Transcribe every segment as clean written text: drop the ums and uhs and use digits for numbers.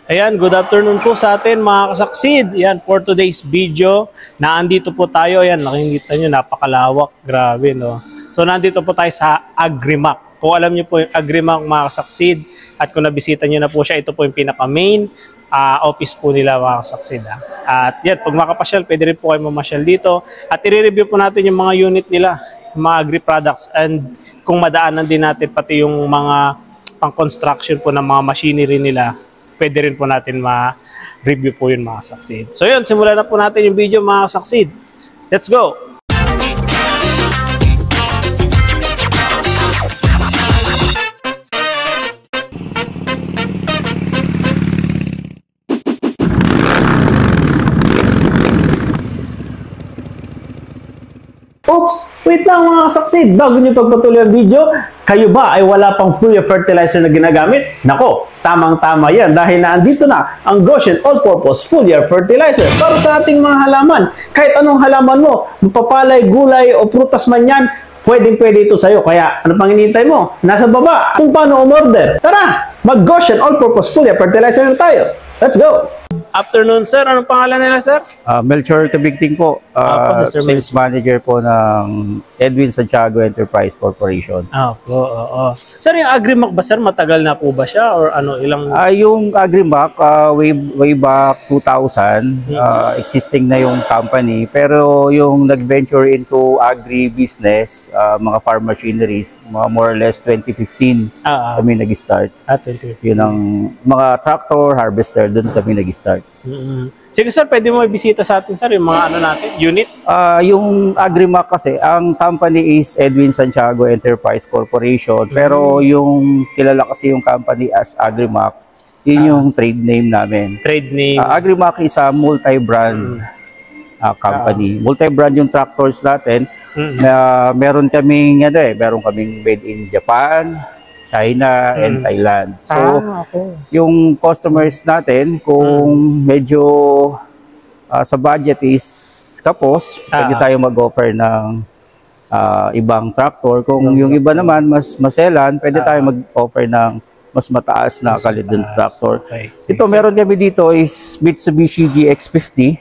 Ayan, good afternoon po sa atin mga kasaksid. Ayan, for today's video, naandito po tayo. Ayan, nakikita nyo, napakalawak. Grabe, no? So, nandito po tayo sa Agrimac. Kung alam nyo po yung Agrimac mga kasaksid, at kung nabisita nyo na po siya, ito po yung pinaka-main office po nila mga kasaksid. At yan, pag makapasyal, pwede rin po kayo mamasyal dito. At i-review po natin yung mga unit nila, yung mga agri-products. And kung madaanan din natin pati yung mga pang-construction po ng mga machinery nila, pwede rin po natin ma-review po yun mga saksid. So yun, simulan na po natin yung video mga saksid. Let's go! Oops! Wait lang mga kasaksid, bago nyo pagpatuloy ang video, kayo ba ay wala pang Fulia fertilizer na ginagamit? Nako, tamang-tama yan dahil naandito na ang Goshen All-Purpose Fulia Fertilizer para sa ating mga halaman. Kahit anong halaman mo, mapapalay, gulay o prutas man yan, pwedeng-pwede ito sa'yo. Kaya ano pang hinihintay mo? Nasa baba kung paano umorder. Tara, mag-Goshen All-Purpose Fulia Fertilizer na tayo. Let's go! Afternoon, sir. Anong pangalan nila, sir? Melchor Tabigting po. Sales manager po ng Edwin Santiago Enterprise Corporation. Oo. Sir, yung Agrimac ba, sir? Matagal na po ba siya? Or ano, ilang... Yung Agrimac, way back 2000, existing na yung company. Pero yung nag-venture into agri-business, mga farm machineries, more or less 2015 kami nag-start. 2015. Yun ang mga tractor, harvester, doon kami nag-start. Sige sir, pwede mo ibisita sa atin sir yung mga ano natin, unit? Yung Agrimac kasi, ang company is Edwin Santiago Enterprise Corporation. Pero yung kilala kasi yung company as Agrimac, yun yung trade name namin. Trade name? Agrimac is a multi-brand company. Multi-brand yung tractors natin. Meron kaming made in Japan, China, and Thailand. So, yung customers natin, kung medyo sa budget is kapos, pwede tayo mag-offer ng ibang tractor. Kung yung iba naman, mas maselan, pwede tayo mag-offer ng mas mataas na kalidad ng tractor. Ito, meron kami dito is Mitsubishi GX50.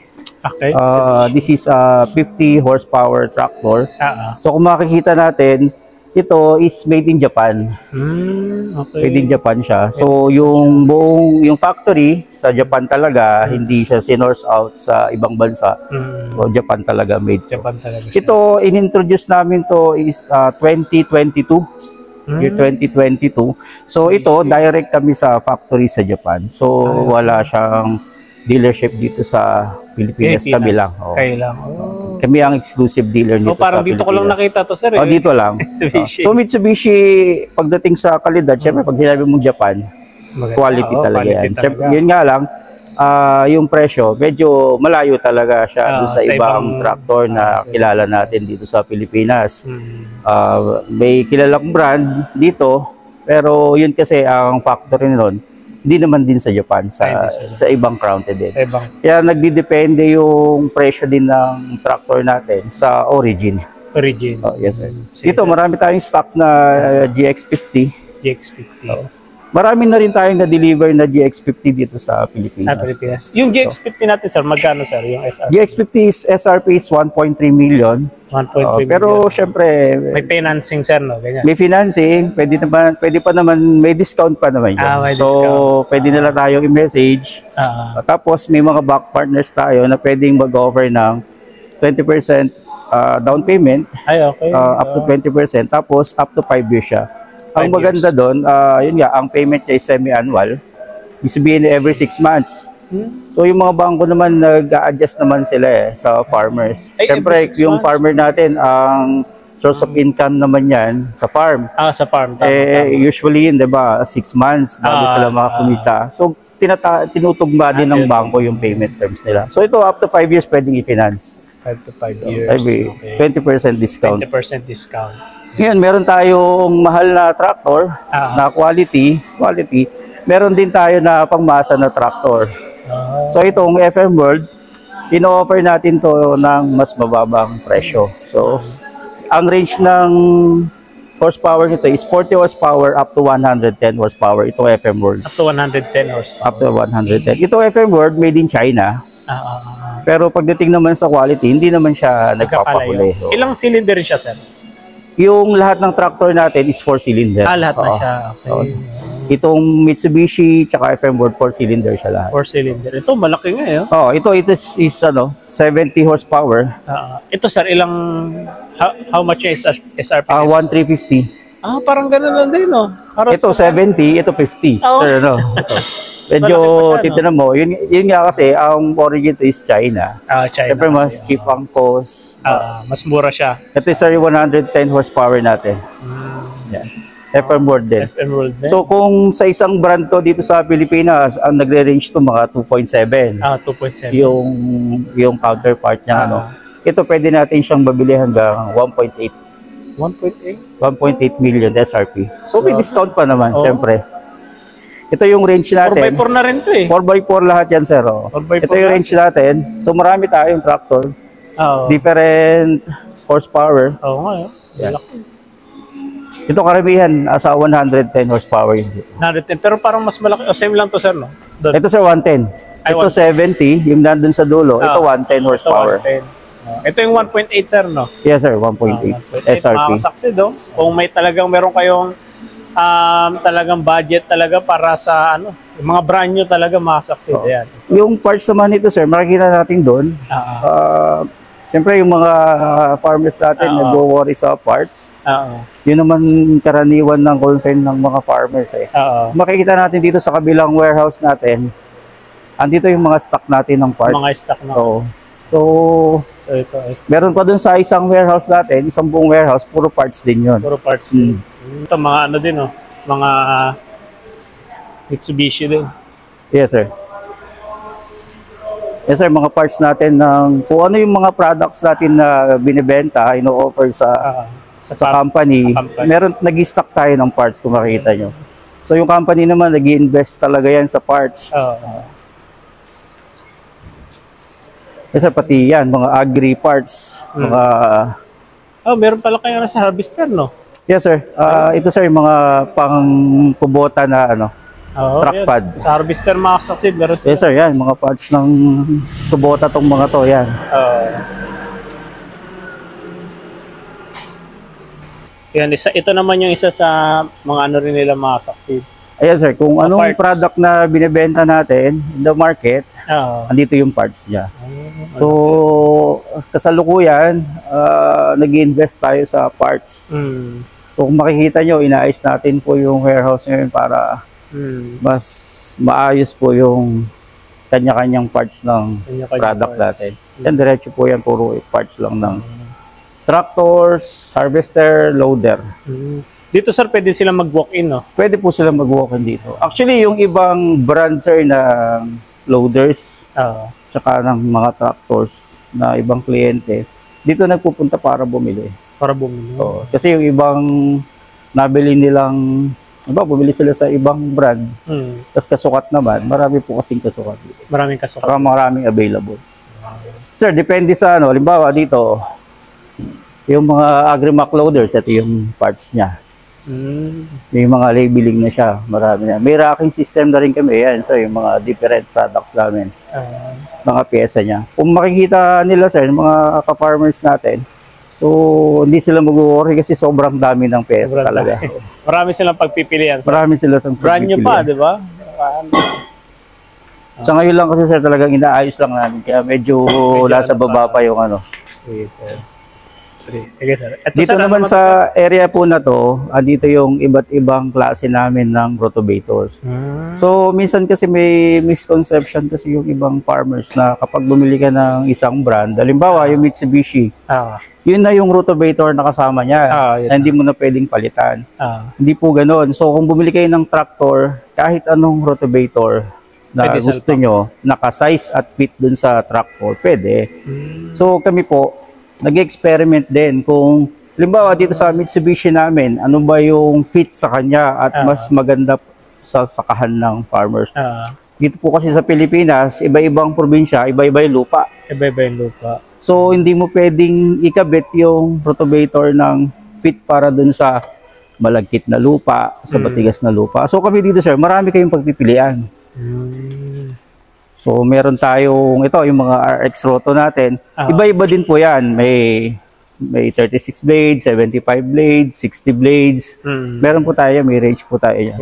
This is a 50 horsepower tractor. So, kung makikita natin, ito is made in Japan. Made in Japan siya. So, yung factory sa Japan talaga, hindi siya sinorse out sa ibang bansa. So, Japan talaga made. Japan talaga siya. Ito, in-introduce namin to is 2022. Year 2022. So, ito, direct kami sa factory sa Japan. So, wala siyang dealership dito sa Pilipinas. Kami lang. Kayo lang. Kami ang exclusive dealer dito parang sa dito Pilipinas. ko lang nakita to sir. Dito lang. So Mitsubishi, pagdating sa kalidad, syempre pag sinabi mong Japan, quality talaga yan. Syempre, yun nga lang, yung presyo, medyo malayo talaga siya doon sa ibang tractor na kilala natin dito sa Pilipinas. May kilalang brand dito, pero yun kasi ang factory nun, hindi naman din sa Japan, sa ibang county din. Kaya nagdidepende yung presyo din ng tractor natin sa origin. Yes, sir. Dito, marami tayong stock na GX50. Marami na rin tayong na-deliver na GX50 dito sa Pilipinas. Yung GX50 natin, sir, magkano, sir? Yung SRP? GX50 is SRP is 1.3 million. 1.3 million. Pero, syempre... May financing, sir, no? Ganyan. May financing. Pwede pa naman, may discount pa naman yan. May so, discount. Pwede nila tayong i-message. Tapos, may mga back partners tayo na pwedeng mag-offer ng 20% down payment. Up to 20%. Tapos, up to 5 years siya. Ang maganda doon, yun nga, ang payment niya is semi-annual. Ibig sabihin every 6 months. So yung mga bangko naman, nag-a-adjust naman sila sa farmers. Siyempre, yung farmer natin, ang source of income naman yan sa farm. Sa farm. Usually yun, diba, 6 months bago sila makakumita. So tinutugma din ng bangko yung payment terms nila. So ito, up to 5 years pwedeng i-finance. 5 to 5 years. 20% discount. 20% discount. Ngayon, meron tayong mahal na tractor na quality. Meron din tayo na pangmasa na tractor. So itong FM World, ino-offer natin to ng mas mababang presyo. So ang range ng horsepower nito is 40 horsepower up to 110 horsepower. Itong FM World. Up to 110 horsepower. Up to 110. Itong FM World made in China. Pero pagdating naman sa quality, hindi naman siya nagpapakuli. So, ilang cylinder siya, sir? yung lahat ng tractor natin is 4-cylinder. Lahat na siya. Okay. Itong Mitsubishi tsaka FM World 4-cylinder siya lahat. 4-cylinder. Ito malaki nga eh. Ito is 70 horsepower. Ito sir, ilang how much is SRP? 1,350. Parang gano'n lang din, no? Ito 70, ito 50. Sir, no? Medyo titinan mo, yun nga kasi ang origin to is China. China. Siyempre mas cheap ang cost. Mas mura siya. Ito is 110 horsepower natin. Yan. FM World din. FM World din. So kung sa isang brand to dito sa Pilipinas, ang nagre-range to mga 2.7. 2.7. Yung counterpart niya ito pwede natin siyang babili hanggang 1.8. 1.8 million SRP. So may discount pa naman, syempre. Ito yung range natin. 4x4 na rin to eh. 4x4 lahat yan, sir. Ito yung range natin. So marami tayong tractor. Different horsepower. Yeah. Ito karamihan, sa 110 horsepower yun. 110, pero parang mas malaki. Same lang to, sir, no? Doon. Ito, sir, 110. Ito 70, yung nandun sa dulo. Ito 110 horsepower. Ito yung 1.8, sir, no? Yes, sir, 1.8 SRP. Makakasaksid, oh. Kung may meron kayong talagang budget talaga para sa yung mga brand new talaga makakasaksid. Yan. Yung parts naman nito, sir, makikita natin doon. Siyempre, yung mga farmers natin nag-worry sa parts. Yun naman karaniwan ng concern ng mga farmers. Makikita natin dito sa kabilang warehouse natin, andito yung mga stock natin ng parts. Mga stock na. So ito meron pa dun sa isang warehouse natin, isang buong warehouse, puro parts din yun. Puro parts din. Ito mga din, mga Mitsubishi din. Yes, sir. Yes, sir, mga parts natin ng kung ano yung mga products natin na binibenta, ino-offer sa company. Meron, nag-stock tayo ng parts kung makikita nyo. So yung company naman, nag-invest talaga yan sa parts. Yes, sir, pati yan, mga agri parts, mga... meron pala kayo sa harvester, no? Yes, sir. Ito, sir, mga pang-kubota na, truck pad. Sa harvester, makasaksid, meron sila. Yes, sir, yan, mga parts ng kubota tong mga to, yan. Yan, ito naman yung isa sa mga rin nila makasaksid. Ayan, sir, kung anong product na binibenta natin in the market, andito yung parts niya. So, kasalukuyan, nag-invest tayo sa parts. So, kung makikita nyo, inaayos natin po yung warehouse ngayon para mas maayos po yung kanya-kanyang parts ng product natin. Yan, diretso po yan, puro parts lang ng tractors, harvester, loader. Dito, sir, pwede sila mag-walk-in, no? Pwede po sila mag-walk-in dito. Actually, yung ibang brand, sir, na loaders, tsaka ng mga tractors na ibang kliyente, dito nagpupunta para bumili. Para bumili. Kasi yung ibang nabili nilang, bumili sila sa ibang brand, tapos kasukat naman, marami po kasing kasukat dito. Maraming kasukat. Saka maraming available. Sir, depende sa halimbawa dito, yung mga Agrimac loaders, ito yung parts niya. May mga labeling na siya, marami na. May racking system na rin kami, yan, sir, yung mga different products namin, mga pyesa niya. Kung makikita nila, sir, mga ka-farmers natin, so hindi sila mag-worry kasi sobrang dami ng pyesa talaga. Marami silang pagpipilian. Marami sila sa brand new pa, di ba? Sa ngayon lang kasi, sir, talagang inaayos lang namin, kaya medyo nasa baba pa yung Sige, sir. Dito naman sa area po na to, andito yung iba't ibang klase namin ng rotovators. So, minsan kasi may misconception kasi yung ibang farmers na kapag bumili ka ng isang brand, halimbawa yung Mitsubishi, yun na yung rotovator na kasama niya, na hindi mo na pwedeng palitan. Hindi po ganoon. So, kung bumili kayo ng tractor, kahit anong rotovator na gusto nyo, naka-size at fit dun sa tractor, pwede. So, kami po, nag-experiment din kung, halimbawa dito sa Mitsubishi namin, ano ba yung fit sa kanya at mas maganda sa sakahan ng farmers. Dito po kasi sa Pilipinas, iba-ibang probinsya, iba-iba yung lupa. Iba-iba yung lupa. So, hindi mo pwedeng ikabit yung rotovator ng fit para dun sa malagkit na lupa, sa matigas na lupa. So kami dito sir, marami kayong pagpipilian. So meron tayong ito yung mga RX Roto natin. Iba-iba din po 'yan. May 36 blades, 75 blades, 60 blades. Meron po tayo, may range po tayo yan.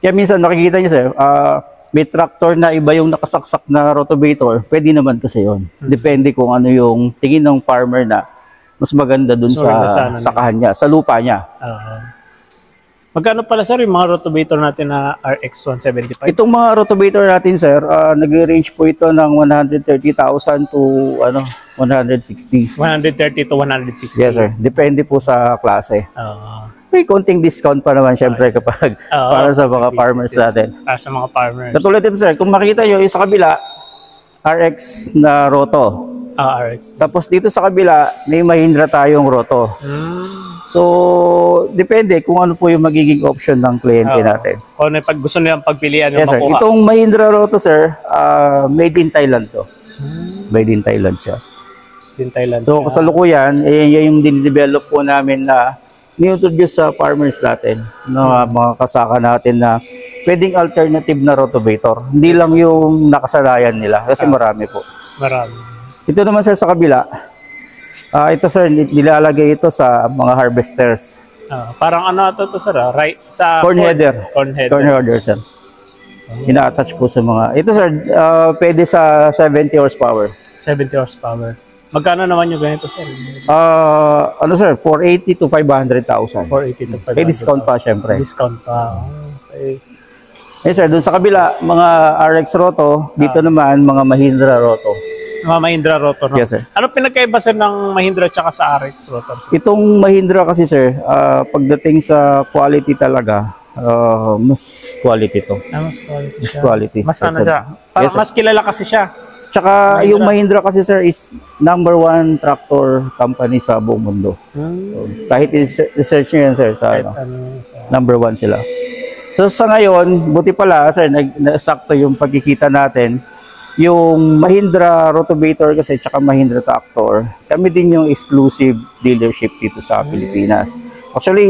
Kaya minsan nakikita niyo sir, may tractor na iba yung nakasaksak na rotavator, pwede naman kasi yon. Depende kung ano yung tingin ng farmer na mas maganda dun sa sakahan niya, sa lupa niya. Magkano pala sir yung mga rotavator natin na RX 175? Itong mga rotavator natin sir, nag-range po ito ng 130,000 to 160. 130 to 160? Yes sir, depende po sa klase. May konting discount pa naman syempre kapag para sa mga farmers natin. Para sa mga farmers. Katulad dito sir, kung makita nyo yung sa kabila, RX na Roto. RX. Tapos dito sa kabila, may Mahindra tayong Roto. So, depende kung ano po yung magiging option ng kliyente natin. O pag gusto nilang pagpilian yung yes, sir. makuha. Itong Mahindra Roto, sir, made in Thailand to. Made in Thailand siya. In Thailand so, siya. kasalukuyan, yan yung din-develop po namin na ni-introduce sa farmers natin, na mga kasaka natin na pwedeng alternative na rotavator. Hindi lang yung nakasanayan nila kasi marami po. Marami. Ito naman sir sa kabila. Ito sir, nilalagay ito sa mga harvesters. Parang ano ito sir? Right sa corn header. Corn header. Corn header sir. Ina-attach po sa mga. Ito sir, pwede sa 70 horsepower. 70 horsepower. Magkano naman yung ganito sir? Ano sir, 480 to 500,000. 480 to 500,000. May discount pa syempre. Discount pa. Okay. Sir, dun sa kabila, mga RX Roto, dito naman mga Mahindra Roto. Mga Mahindra Roto, no? Yes, sir. Ano pinagkaiba sir ng Mahindra tsaka sa RX Roto? Sir? Itong Mahindra kasi sir, pagdating sa quality talaga, mas quality to. Mas quality siya. Mas quality. Mas ano siya? Parang mas kilala kasi siya. Tsaka yung Mahindra kasi sir is #1 tractor company sa buong mundo. So, kahit research nyo yan sir, sa #1 sila. So sa ngayon, buti pala sir, sakto yung pagkikita natin. Yung Mahindra Rotavator kasi tsaka Mahindra Tractor, kami din yung exclusive dealership dito sa Pilipinas. Actually,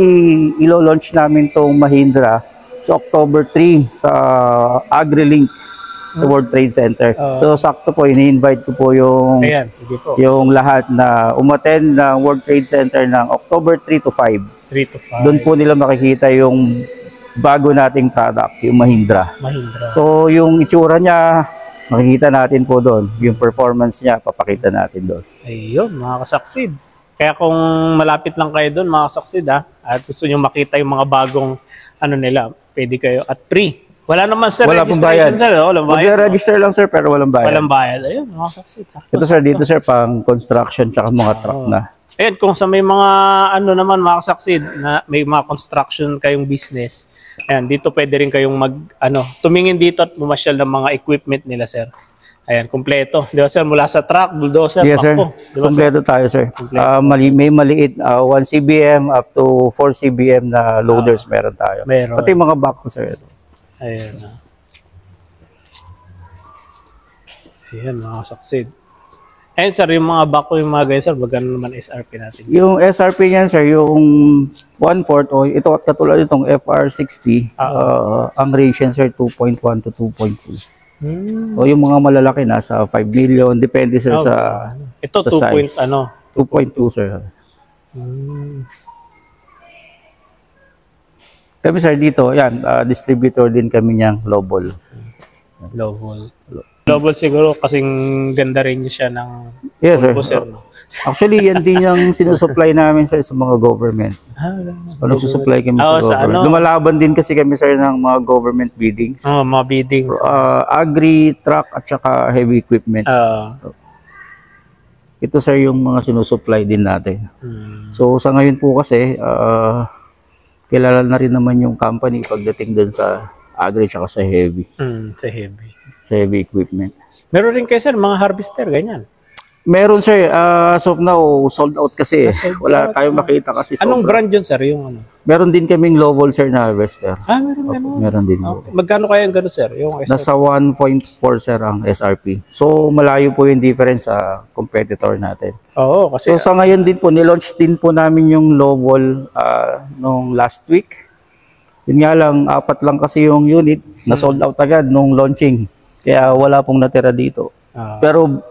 ilo-launch namin tong Mahindra sa October 3 sa AgriLink sa World Trade Center. So sakto po, ini-invite ko po yung yung lahat na umattend ng World Trade Center ng October 3 to 5. 3 to 5. Doon po nila makikita yung bago nating product, yung Mahindra. So yung itsura niya, makikita natin po doon. Yung performance niya, papakita natin doon. Ayun, mga kasaksid. Kaya kung malapit lang kayo doon, mga kasaksid, at gusto nyo makita yung mga bagong ano nila, pwede kayo at free. Wala naman sir, wala registration sir. Walang bayad. Mag-register lang sir, pero walang bayad. Walang bayad. Ayun, mga kasaksid. Ito sir, dito sir, pang construction tsaka mga truck na. Ayun, kung sa may mga ano naman, mga kasaksid, na may mga construction kayong business, ayan, dito pwede rin kayong tumingin dito at bumasyal ng mga equipment nila, sir. Ayan, kumpleto. Di ba, sir? Mula sa truck, bulldozer, yes, sir. Diba, kumpleto tayo, sir. May maliit, 1 CBM up to 4 CBM na loaders meron tayo. Meron. Pati mga backhoe, sir. Ayan. Ayan, mga kasaksid. Ayun, sir, yung mga backhoe, yung mga guys, sir, magkano naman SRP natin? Yung SRP niyan, sir, yung 1/4 o ito katulad itong FR60, ang range yan, sir, 2.1 to 2.2. O yung mga malalaki nasa 5 million, depende sir sa ito sa 2. size. 2.2 sir. Kami sir dito, yan, distributor din kami niyang Lowball. Global siguro kasing ganda rin siya ng yes, pulpo, sir. sir, no? Actually, yan din yung sinusupply namin sir sa mga government. Nagsusupply kami sa government. Lumalaban din kasi kami sir ng mga government biddings. Mga biddings. Agri, truck, at saka heavy equipment. Ito sir yung mga sinusupply din natin. So sa ngayon po kasi, kilala na rin naman yung company pagdating dun sa agri at sa heavy. Sa heavy. Sa heavy equipment. Meron rin kayo sir, mga harvester, ganyan. Meron sir, as of now, sold out kasi. Wala tayong makita kasi Anong sobra. brand yun, sir? Yung ano? Meron din kaming low vol sir na harvester. Meron, Opo, meron. meron din. Okay. Magkano kaya yung gano'n, sir? Yung Nasa 1.4 sir ang SRP. So malayo po yung difference sa competitor natin. Oo, kasi... So sa ngayon din po, nilaunch din po namin yung low vol nung last week. Yun nga lang, 4 lang kasi yung unit, na sold out agad nung launching. Kaya wala pong natira dito. Pero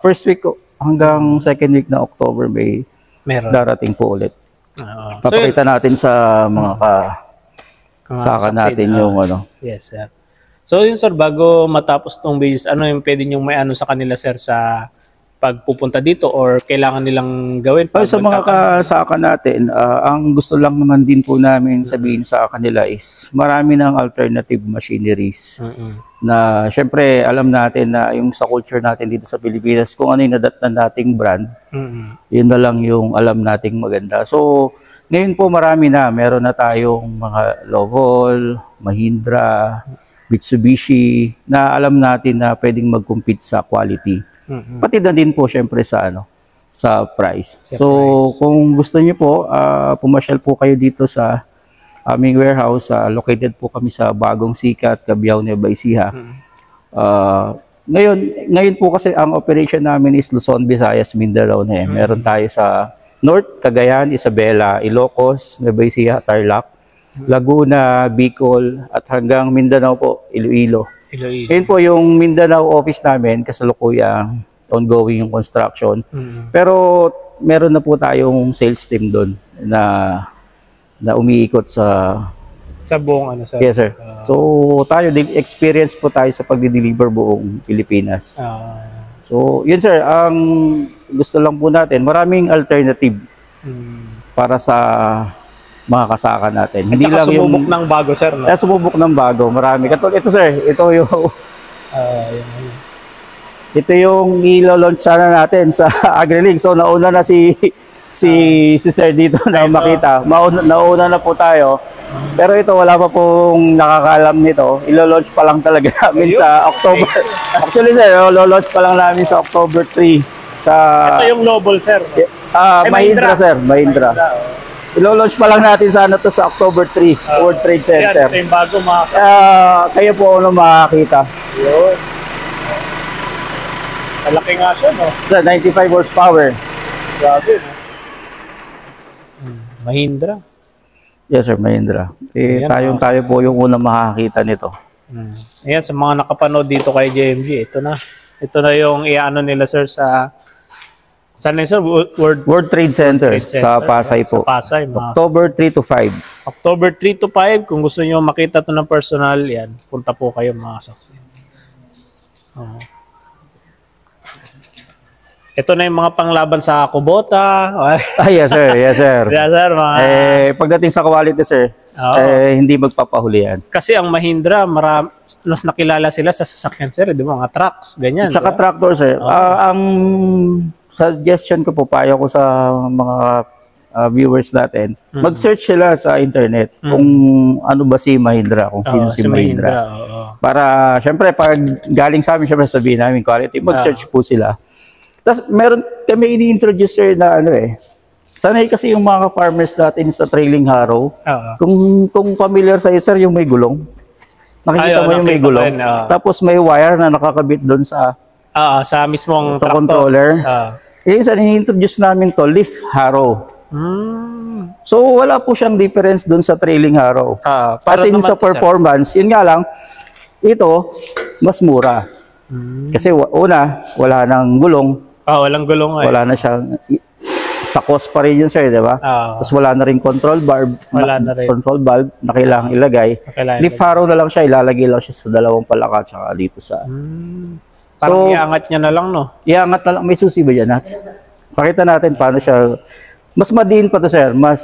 first week hanggang second week na October, may darating po ulit. Papakita natin sa mga saka natin yung ano. Yes, sir. So yun, sir, bago matapos tong videos, ano yung pwede nyong may ano sa kanila, sir, sa pagpupunta dito or kailangan nilang gawin? Sa mga kasaka natin, ang gusto lang naman din po namin sabihin sa kanila is marami ng alternative machineries na syempre alam natin na yung sa culture natin dito sa Pilipinas, kung ano yung nadatnan nating brand, yun na lang yung alam nating maganda. So ngayon po marami na, meron na tayong mga Lovol, Mahindra, Mitsubishi na alam natin na pwedeng mag-compete sa quality. Pati na din po syempre sa sa price. Kung gusto niyo po, pumasyal po kayo dito sa aming warehouse. Located po kami sa Bagong Sikat, Cabiao, Nueva Ecija. Ngayon po kasi ang operation namin is Luzon, Visayas, Mindanao na. Meron tayo sa North, Cagayan, Isabela, Ilocos, Nueva Ecija, Tarlac, Laguna, Bicol, at hanggang Mindanao po, Iloilo. Yun po yung Mindanao office namin, kasalukuyang ongoing yung construction. Pero meron na po tayong sales team doon na umiikot sa buong ano, sir. Yes, sir. So tayo, experience po tayo sa pagdi-deliver buong Pilipinas. So yun, sir, ang gusto lang po natin, maraming alternative para sa mga kasaka natin. Hindi lang sumubok ng bago, sir. No? Sumubok ng bago. Marami. Katulad ito, sir. Ito yung ito yung ilo-launch sana natin sa AgriLink. So nauna na si sir dito na makita. Nauna na po tayo. Pero ito wala pa pong nakakaalam nito. Ilo-launch pa lang talaga namin sa October. Actually, sir, ilo-launch pa lang namin sa October 3 sa ito yung Lovol, sir. Mahindra, sir. Mahindra. Ilo-launch pa lang natin sana to sa October 3, World Trade Center. Ito yung bago kayo po ano makakita. Yun. Malaki nga siya, no? Sa 95 horsepower. Grabe, no? Mahindra. Yes, sir, Mahindra. Tayo po yung unang makakita nito. Ayan, sa mga nakapanood dito kay JMG, ito na. Ito na yung i-ano nila, sir, sa... Saan na, sir? World Trade Center sa Pasay po. Sa Pasay. October 3 to 5. October 3 to 5. Kung gusto nyo makita ito ng personal, yan. Punta po kayo, mga saksi. Ito na yung mga panglaban sa Kubota. Yes, sir. Yes, sir. Yes, sir. Pagdating sa quality, sir, hindi magpapahuli yan. Kasi ang Mahindra, mas nakilala sila sa sasakyan, sir. Di ba? Mga trucks, ganyan. Tsaka tractor, sir. Ang suggestion ko po, payo ko sa mga viewers natin, mag-search sila sa internet kung ano ba si Mahindra, kung sino si Mahindra. Para, syempre, pag galing sa amin, syempre sabihin namin quality, mag-search po sila. Tapos, meron kami ini-introduce, sir, na sanay kasi yung mga farmers natin sa trailing harrow. Kung familiar sa'yo, sir, yung may gulong. Nakikita mo yung may gulong. Tapos, may wire na nakakabit doon sa mismong sa controller. Isa ni-introduce namin to, lift harrow. So wala po siyang difference dun sa trailing harrow. As in sa performance, yun nga lang, ito, mas mura. Kasi wala nang gulong. Walang gulong. Wala na siyang, sa cost pa rin yun, sir, di ba? Tapos wala na rin control valve na kailangang ilagay. Lift harrow na lang siya, ilalagay lang siya sa dalawang palaka tsaka dito sa... Parang iangat niya na lang, no? Iangat na lang. May susi ba dyan, Nats? Pakita natin paano siya. Mas madiin pa to, sir. Mas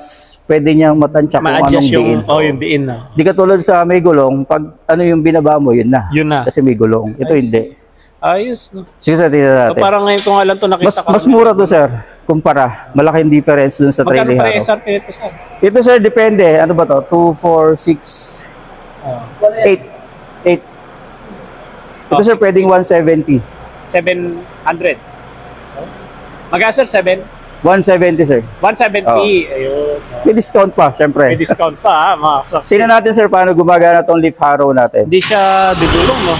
pwede niyang matansya kung anong diin. Yung diin na. Di katulad sa may gulong, pag ano yung binaba mo, yun na. Yun na. Kasi may gulong. Ito hindi. Ayos, no? Sige, sir, tingnan natin. Parang ngayon ko nga lang ito nakita mas mura to, sir. Kumpara. Malaking difference dun sa trailing harrow. Magkano pa SRP ito, sir? Ito, sir, depende. Ano ba to? 2, 4, 6, 8. Ito, sir, pwedeng 170. 700. Magkano sir? 7? 170, sir. 170. Oo. Ayun. May discount pa, syempre. May discount pa, mga kasaksid. Sino natin, sir, paano gumagana tong leaf harrow natin? Hindi siya dudulong, no?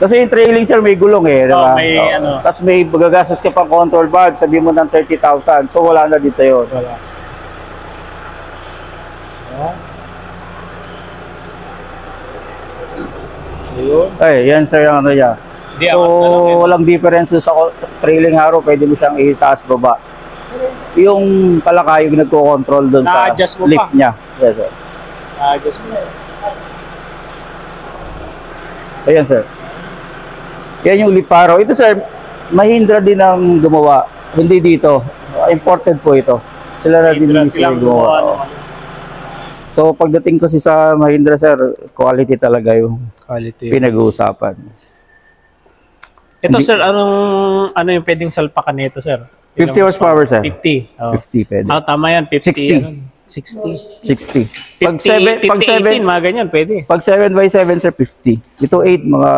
Kasi yung trailing, sir, may gulong eh. Oo, Diba? may ano. Tapos may magagastos ka pang control valve, sabi mo ng 30,000. So wala na dito yun. Wala. Ayun. Ay, yan, sir, yung ano niya. Hindi So, ako talaga. walang difference sa trailing harrow, pwede mo siyang itaas baba. Yung palaka yung nagko-control doon sa Na-adjust mo lift pa? niya. Yes, sir. Just Ayan, sir. Yan yung lift harrow. Ito, sir, Mahindra din ang gumawa. Hindi dito. Imported po ito. Sila na din Mahindra sila silang gumawa. gumawa. So, pagdating ko sa Mahindra, sir, quality talaga yung Quality. pinag-uusapan. Ito sir, ano yung pwedeng salpakan nito sir? 50 horsepower, sir. 50. Oh. 50 pwede. Tama yan, 50. 60. Ano? 60. 60. 50, 18, mga ganyan, pwede. Pag 7x7, sir, 50. Ito 8, mga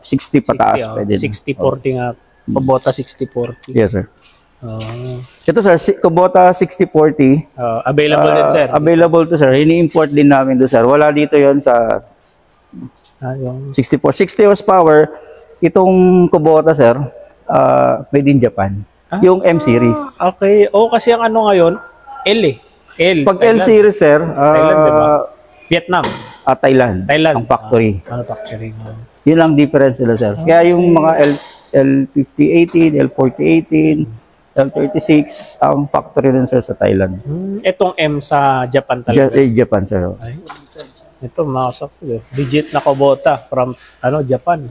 60 pataas. 60, Pwede. 60-40 nga. Kubota 60-40. Yes, sir. Oh. Ito, sir, Kubota 6040. Available din sir. Available to, sir. Ini-import din namin to, sir. Wala dito yon sa Yung 64. 60 horsepower. Itong Kubota, sir, made in Japan. Yung M series. Okay. Kasi ang ano ngayon, L eh. L. Pag Thailand. L series, sir, Thailand, diba? Vietnam. Thailand. Thailand. Ang factory. Manufacturing. Yun ang difference nila, sir. Kaya yung mga L5018, L4018, L36, ang factory rin, sir, sa Thailand. Itong M sa Japan talaga. Japan, sir. Ay, ito mga kasaksid. Legit na Kubota from Japan.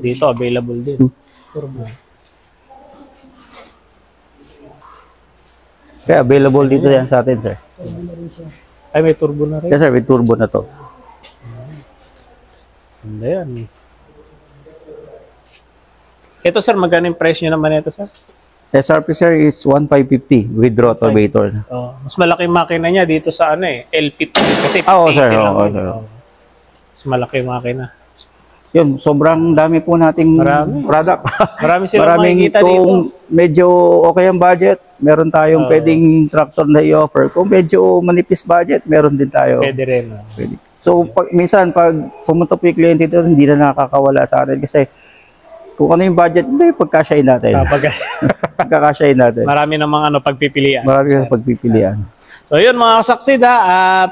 Dito available din. Kaya available dito yan sa atin, sir. Ay, may turbo na rin. Yes, sir. May turbo na to. Ganda yan. Ito sir, magkano yung price nyo naman ito sir? SRP, sir, is 1,550 with rotovator. Mas malaki yung makina niya dito sa L50. Kasi Oo, sir. 50 lang Oo, yun. sir. Mas malaki yung makina. Yun, sobrang dami po nating product. Marami silang makikita dito. Kung medyo okay ang budget, meron tayong pwedeng tractor na i-offer. Kung medyo manipis budget, meron din tayo. Pwede rin. Pwede. So, minsan, pag pumunta po yung kliyente dito, hindi na nakakawala sa atin kasi kung ano yung budget, hindi, pagkasyahin natin. Pagkakasyahin natin. Marami namang pagpipilian. Marami ng pagpipilian. So, yun mga kasaksid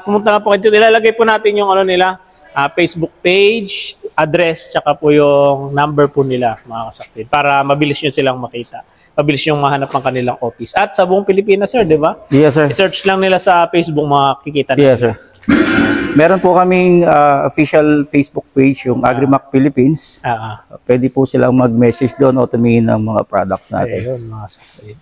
pumunta na po kayo dito. Ilalagay po natin yung nila, Facebook page, address, tsaka po yung number po nila, mga kasaksid, para mabilis nyo silang makita. Mabilis yung mahanap ng kanilang office. At sa buong Pilipinas, sir, di ba? Yes, sir. I-search lang nila sa Facebook, makikita na. Yes, sir. Meron po kaming official Facebook page, yung Agrimac Philippines. Pwede po silang mag-message doon o tumingin ng mga products natin. Ayun, mga kasaksid.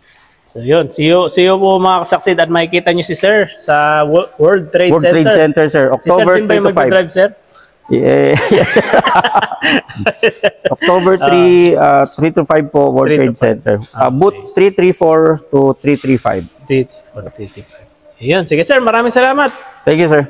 So yun, see you po mga kasaksid at makikita nyo si sir sa World Trade Center. World Trade Center, sir. October si sir 3 to 5. mag-drive, sir? Yes, sir. October 3 to 5 po, World Trade Center. Booth 334 to 335. 335. Ayun, sige sir, maraming salamat. Thank you, sir.